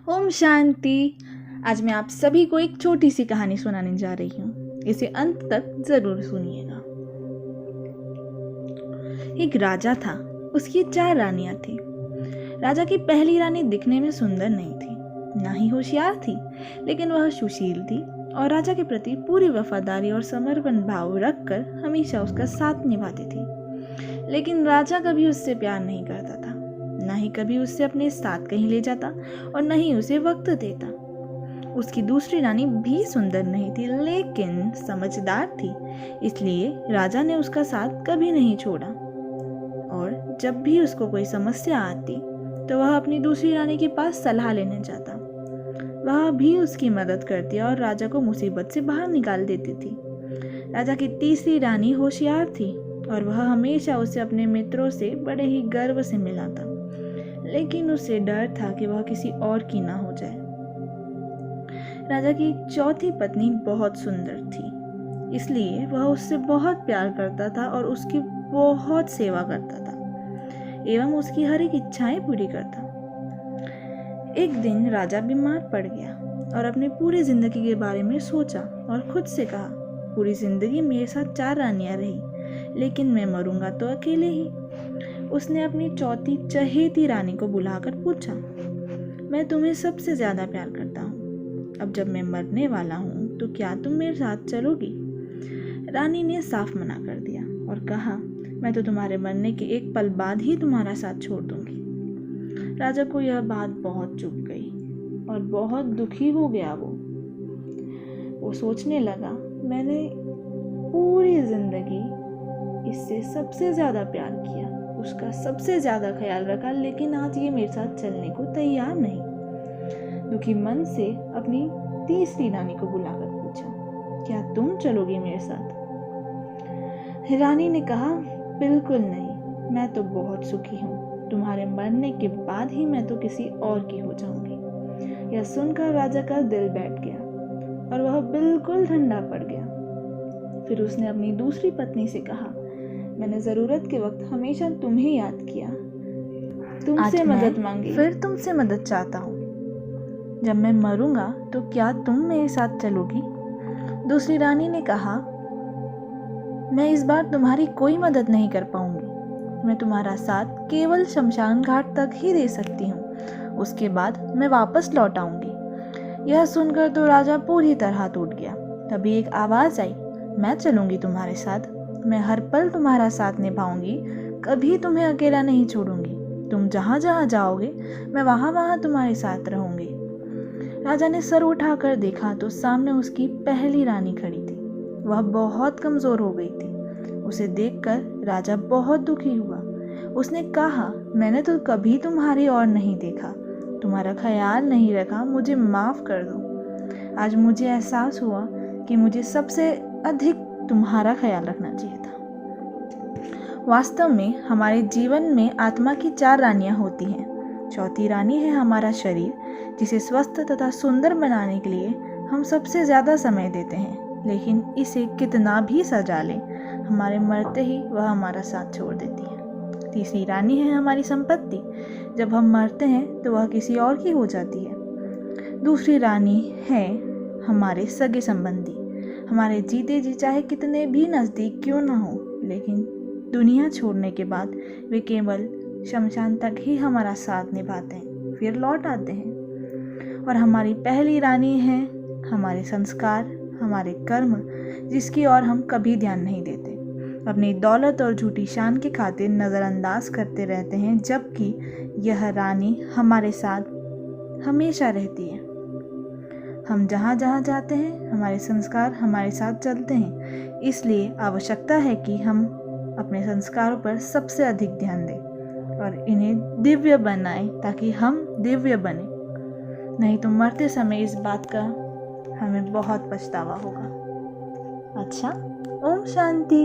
ओम शांति। आज मैं आप सभी को एक छोटी सी कहानी सुनाने जा रही हूँ। इसे अंत तक जरूर सुनिएगा। एक राजा था, उसकी 4 रानियां थी। राजा की पहली रानी दिखने में सुंदर नहीं थी, ना ही होशियार थी, लेकिन वह सुशील थी और राजा के प्रति पूरी वफादारी और समर्पण भाव रखकर हमेशा उसका साथ निभाती थी। लेकिन राजा कभी उससे प्यार नहीं करता था, ना ही कभी उससे अपने साथ कहीं ले जाता और न ही उसे वक्त देता। उसकी दूसरी रानी भी सुंदर नहीं थी, लेकिन समझदार थी, इसलिए राजा ने उसका साथ कभी नहीं छोड़ा। और जब भी उसको कोई समस्या आती तो वह अपनी दूसरी रानी के पास सलाह लेने जाता। वह भी उसकी मदद करती और राजा को मुसीबत से बाहर निकाल देती थी। राजा की तीसरी रानी होशियार थी और वह हमेशा उसे अपने मित्रों से बड़े ही गर्व से मिलाता, लेकिन उसे डर था कि वह किसी और की ना हो जाए। राजा की चौथी पत्नी बहुत सुंदर थी, इसलिए वह उससे बहुत प्यार करता था और उसकी बहुत सेवा करता था एवं उसकी हर एक इच्छाएं पूरी करता। एक दिन राजा बीमार पड़ गया और अपनी पूरी जिंदगी के बारे में सोचा और खुद से कहा, पूरी जिंदगी मेरे साथ 4 रानियां रही, लेकिन मैं मरूंगा तो अकेले ही। उसने अपनी चौथी चहेती रानी को बुलाकर पूछा, मैं तुम्हें सबसे ज्यादा प्यार करता हूँ, अब जब मैं मरने वाला हूँ तो क्या तुम मेरे साथ चलोगी? रानी ने साफ मना कर दिया और कहा, मैं तो तुम्हारे मरने के एक पल बाद ही तुम्हारा साथ छोड़ दूंगी। राजा को यह बात बहुत चुभ गई और बहुत दुखी हो गया। वो सोचने लगा, मैंने पूरी जिंदगी इससे सबसे ज्यादा प्यार किया, उसका सबसे ज्यादा ख्याल रखा, लेकिन आज ये मेरे साथ चलने को तैयार नहीं। दुखी मन से अपनी तीसरी रानी को बुलाकर पूछा, क्या तुम चलोगी मेरे साथ? रानी ने कहा, बिल्कुल नहीं, मैं तो बहुत सुखी हूँ, तुम्हारे मरने के बाद ही मैं तो किसी और की हो जाऊंगी। यह सुनकर राजा का दिल बैठ गया और वह बिल्कुल ठंडा पड़ गया। फिर उसने अपनी दूसरी पत्नी से कहा, मैंने जरूरत के वक्त हमेशा तुम्हें याद किया, तुमसे मदद मांगी, फिर तुमसे मदद चाहता हूँ। जब मैं मरूंगा तो क्या तुम मेरे साथ चलोगी? दूसरी रानी ने कहा, मैं इस बार तुम्हारी कोई मदद नहीं कर पाऊंगी, मैं तुम्हारा साथ केवल शमशान घाट तक ही दे सकती हूँ, उसके बाद मैं वापस लौट आऊंगी। यह सुनकर तो राजा पूरी तरह टूट गया। तभी एक आवाज आई, मैं चलूंगी तुम्हारे साथ, मैं हर पल तुम्हारा साथ निभाऊंगी, कभी तुम्हें अकेला नहीं छोड़ूंगी, तुम जहाँ जहाँ जाओगे मैं वहाँ वहाँ तुम्हारे साथ रहूंगी। राजा ने सर उठाकर देखा तो सामने उसकी पहली रानी खड़ी थी। वह बहुत कमजोर हो गई थी। उसे देखकर राजा बहुत दुखी हुआ। उसने कहा, मैंने तो कभी तुम्हारी ओर नहीं देखा, तुम्हारा ख्याल नहीं रखा, मुझे माफ कर दो। आज मुझे एहसास हुआ कि मुझे सबसे अधिक तुम्हारा ख्याल रखना चाहिए था। वास्तव में हमारे जीवन में आत्मा की 4 रानियां होती हैं। चौथी रानी है हमारा शरीर, जिसे स्वस्थ तथा सुंदर बनाने के लिए हम सबसे ज्यादा समय देते हैं, लेकिन इसे कितना भी सजा लें, हमारे मरते ही वह हमारा साथ छोड़ देती है। तीसरी रानी है हमारी संपत्ति, जब हम मरते हैं तो वह किसी और की हो जाती है। दूसरी रानी है हमारे सगे संबंधी, हमारे जीते जी चाहे कितने भी नज़दीक क्यों ना हो, लेकिन दुनिया छोड़ने के बाद वे केवल शमशान तक ही हमारा साथ निभाते हैं, फिर लौट आते हैं। और हमारी पहली रानी है हमारे संस्कार, हमारे कर्म, जिसकी ओर हम कभी ध्यान नहीं देते, अपनी दौलत और झूठी शान की खातिर नज़रअंदाज करते रहते हैं, जबकि यह रानी हमारे साथ हमेशा रहती है। हम जहाँ जहाँ जाते हैं हमारे संस्कार हमारे साथ चलते हैं, इसलिए आवश्यकता है कि हम अपने संस्कारों पर सबसे अधिक ध्यान दें और इन्हें दिव्य बनाएं, ताकि हम दिव्य बने। नहीं तो मरते समय इस बात का हमें बहुत पछतावा होगा। अच्छा, ओम शांति।